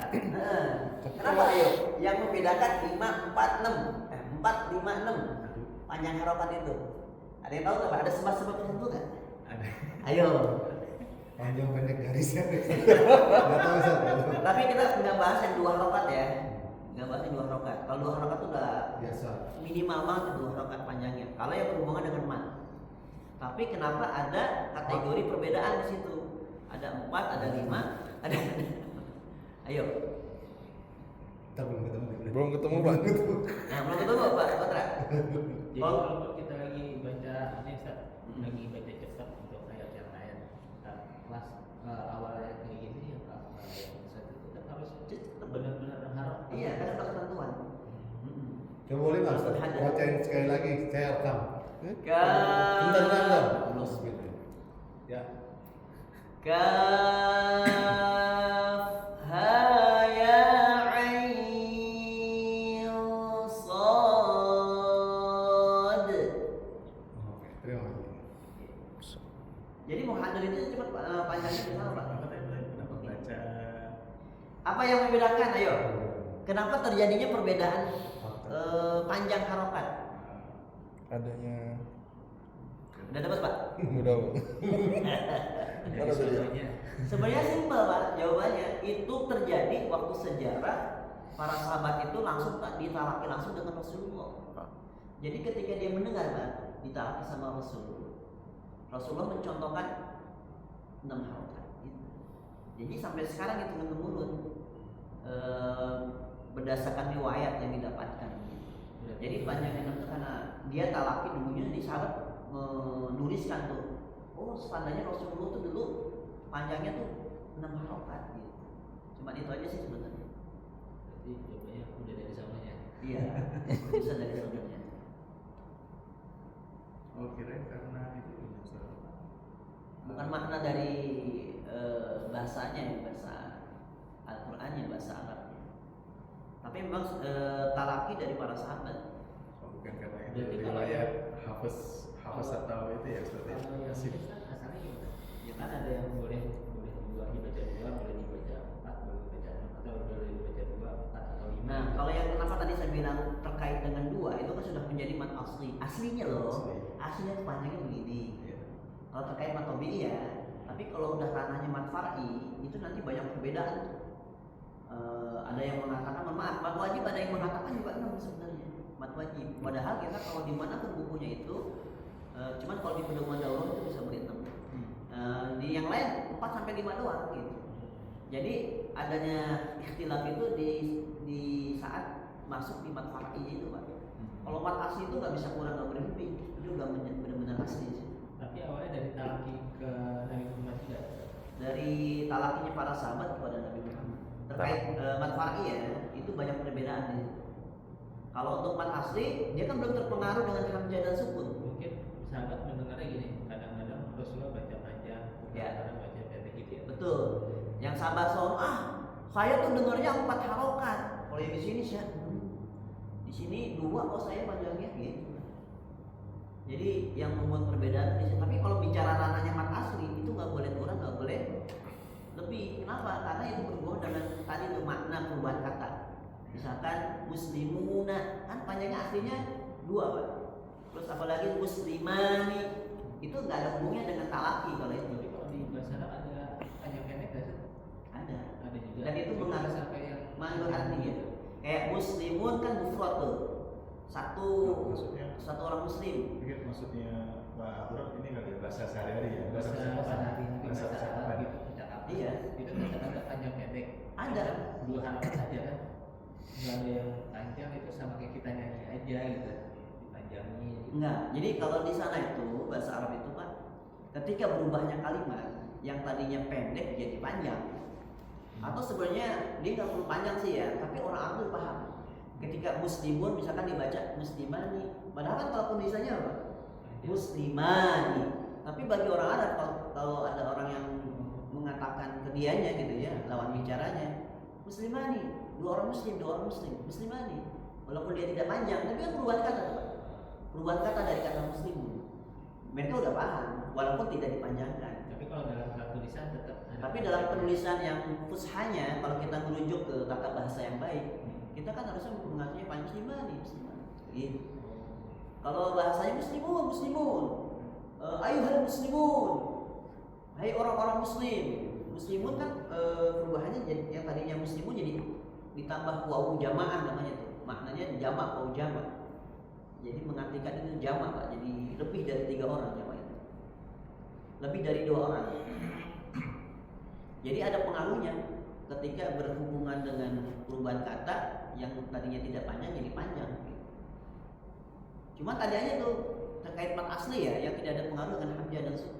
harokat. Kenapa ayo? Yang membedakan 5, 4, 6 4, 5, 6 panjang harokat itu. Ada yang tahu nggak Pak? Ada sebab-sebab tertentu nggak? Ada. Ayo. Panjang pendek garisnya. Nggak tahu Ustaz. Tapi kita nggak bahas yang 2 harokat ya. Nggak bahas yang 2 harokat. Kalau 2 harokat itu udah Biasa. minimal banget 2 harokat panjangnya. Kalau yang berhubungan dengan mat. Tapi kenapa ada kategori perbedaan di situ? Ada 4, ada 5, ada. Ayo. Kita belum ketemu. Belum ketemu, Pak. Nah, belum ketemu Pak Patra. Jadi Oh. kalau kita lagi baca ini Ustaz, lagi baca cepat untuk ayat-ayat kelas awal ayat kayak gini ya Pak, ayat Ustaz itu kan harus benar-benar harap. Iya, kan ada ketentuan. Coba boleh nggak Ustaz? Bacain sekali lagi, saya rekam. Bentar. Terus gitu. Ya. Kaf ha ya ain sad. Oke, terima kasih. Jadi muhaddar itu cepat panjangnya berapa Pak? Kenapa baca Apa yang membedakan? Ayo. Kenapa terjadinya perbedaan panjang harokat? Adanya Udah dapat Pak? udah. dari contohnya? Sebenarnya simpel Pak jawabannya. Itu terjadi waktu sejarah para sahabat itu langsung ditalaki langsung dengan Rasulullah. Jadi ketika dia mendengar Pak ditalaki sama Rasulullah mencontohkan 6 harokat gitu. Jadi sampai sekarang itu menurun berdasarkan riwayat yang didapatkan. Jadi panjangnya itu karena dia talaki dulunya di sahabat menuliskan tuh. Oh, standarnya Rasulullah tuh dulu panjangnya tuh 6 harokat gitu. Cuma itu aja sih sebenarnya. Berarti jawabannya udah dari sananya. Iya, bisa dari sebenarnya. Oh, kirain karena itu Ustaz. Bukan makna dari bahasanya ya, bahasa Al-Qur'annya, bahasa Arabnya. Tapi memang talaki dari para sahabat. Oh, bukan karena itu Berarti kalau riwayat hafaz atau itu ya Ustaz ya. Kalau yang Kasih. Ustaz asalnya gimana? Ya Kan ada yang boleh dua dibaca 2, boleh dibaca 4, boleh dibaca 6 atau boleh dibaca 2, 4 atau 5. Nah, kalau yang kenapa tadi saya bilang terkait dengan 2 itu kan sudah menjadi mat asli. Aslinya loh. Aslinya tuh panjangnya begini. Iya. Kalau terkait mat tabi'i ya. Tapi kalau udah ranahnya mat far'i itu nanti banyak perbedaan. Ada yang mengatakan maaf, mat wajib, ada yang mengatakan juga 6 sebenarnya. Mat wajib. Padahal kita kalau di mana pun bukunya itu cuman kalau di pedoman daurah itu bisa beri 6. Di yang lain 4 sampai 5 doang gitu. Jadi adanya ikhtilaf itu di saat masuk di mat far'i itu Pak. Kalau mat asli itu nggak bisa kurang nggak boleh lebih. Itu udah benar-benar asli sih. Tapi awalnya dari talaki ke Nabi Muhammad juga. Dari talakinya para sahabat kepada Nabi Muhammad. Terkait mat far'i ya, itu banyak perbedaan di situ. Kalau untuk mat asli, dia kan belum terpengaruh dengan hamzah dan sukun. Mungkin sahabat mendengarnya gini, kadang-kadang Rasulullah baca panjang, Ya. kadang-kadang baca pendek gitu ya. Betul. Yang sahabat soal, saya tuh dengarnya 4 harokat. Kalau yang di sini sih, di sini 2 kok saya panjangnya gitu. Jadi yang membuat perbedaan di sini. Tapi kalau bicara ranahnya mat asli itu nggak boleh kurang, nggak boleh lebih. Kenapa? Karena itu berhubungan dengan tadi itu makna perubahan kata. Misalkan muslimuna kan panjangnya aslinya 2 Pak. Terus apalagi muslimani itu nggak ada hubungannya dengan talaki kalau itu. Tapi kalau di bahasa Arab ada panjang pendek nggak sih? Ada. Ada juga. Dan itu Cuma mengarah sampai yang mengandung arti gitu. Kayak muslimun kan mufrad tuh. Satu Maksudnya? satu orang muslim. Mungkin maksudnya Pak Abdur ini kali ya, bahasa sehari-hari ya. bahasa sehari-hari bahasa bahasa Arab percakapan. gitu percakapan. Iya. Itu kan ada panjang pendek. Ada. 2 halaman saja kan. Nggak ada yang panjang itu sama kayak kita nyanyi aja gitu. Dipanjangin. Gitu. Enggak. Jadi kalau di sana itu bahasa Arab itu Pak, ketika berubahnya kalimat yang tadinya pendek jadi panjang. Atau sebenarnya dia nggak perlu panjang sih ya, tapi orang Arab tuh paham. Ketika muslimun misalkan dibaca muslimani, padahal kan kalau tulisannya apa? Muslimani. Tapi bagi orang Arab kalau ada orang yang mengatakan ke dianya gitu ya, lawan bicaranya, muslimani, 2 orang muslim, 2 orang muslim, muslimani. Walaupun dia tidak panjang, tapi kan perubahan kata Pak. Perubahan kata dari kata muslimun. Mereka udah paham, walaupun tidak dipanjangkan. Tapi kalau dalam hal tulisan tetap ada Tapi dalam penulisan yang fushanya, kalau kita merujuk ke tata bahasa yang baik, kita kan harusnya mengajarnya muslimani, gitu. Kalau bahasanya muslimun, ayuhal muslimun, hai orang-orang muslim. Muslimun kan perubahannya jadi yang tadinya muslimun jadi ditambah wawu jamaan namanya tuh. Maknanya jamak, wawu jamak. Jadi mengartikan itu jamak Pak. Jadi lebih dari 3 orang jamak itu. Lebih dari 2 orang. Jadi ada pengaruhnya ketika berhubungan dengan perubahan kata yang tadinya tidak panjang jadi panjang. Cuma tadi aja tuh terkait mat asli ya yang tidak ada pengaruh dengan hamzah dan sukun.